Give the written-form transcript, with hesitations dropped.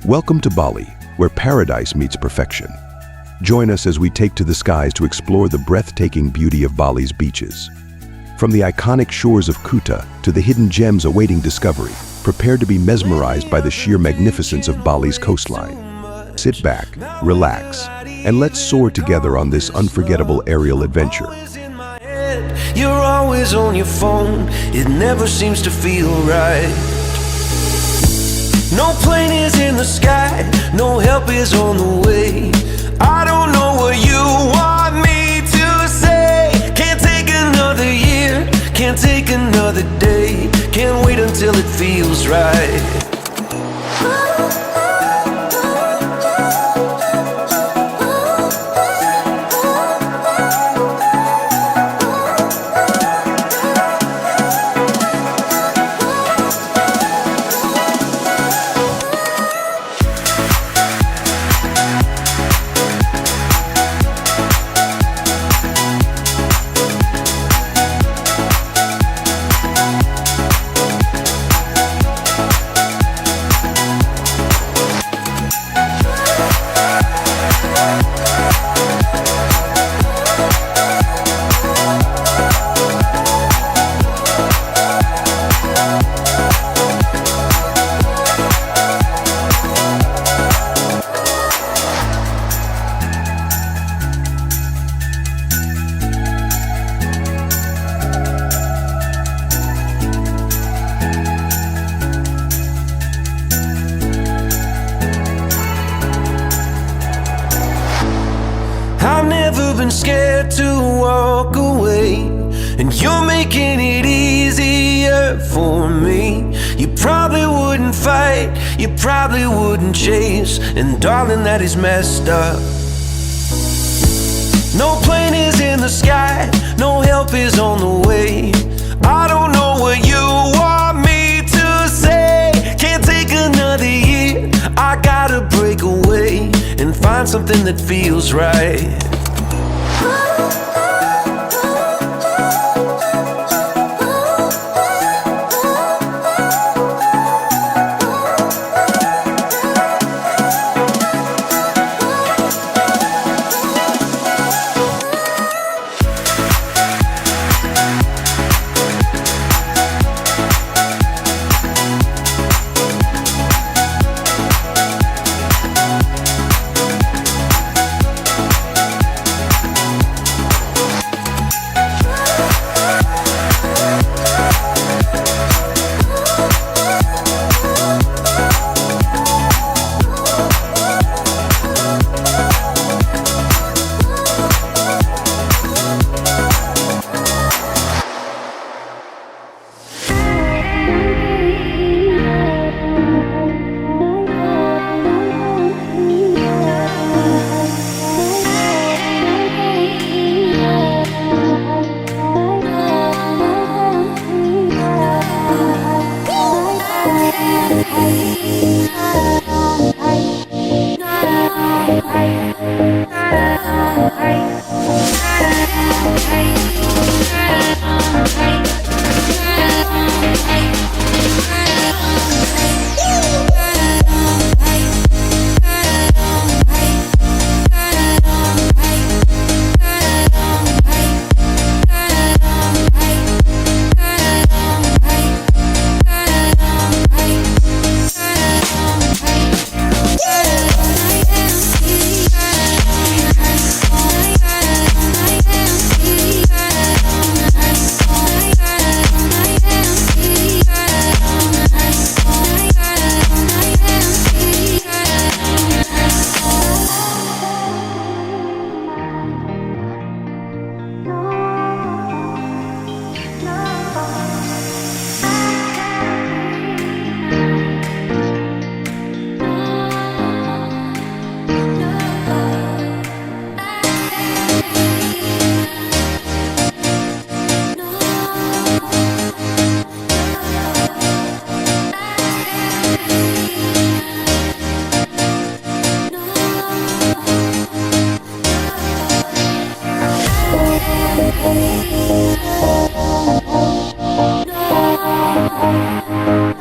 Welcome to Bali, where paradise meets perfection. Join us as we take to the skies to explore the breathtaking beauty of Bali's beaches. From the iconic shores of Kuta to the hidden gems awaiting discovery, prepare to be mesmerized by the sheer magnificence of Bali's coastline. Sit back, relax, and let's soar together on this unforgettable aerial adventure. You're always on your phone, it never seems to feel right. No plane is in the sky, no help is on the way. I don't know what you want me to say. Can't take another year, can't take another day. Can't wait until it feels right. I've never been scared to walk away, and you're making it easier for me. You probably wouldn't fight, you probably wouldn't chase, and darling, that is messed up. No plane is in the sky, no help is on the way. I don't know what you want me to say. Can't take another year, I gotta break away and find something that feels right. No.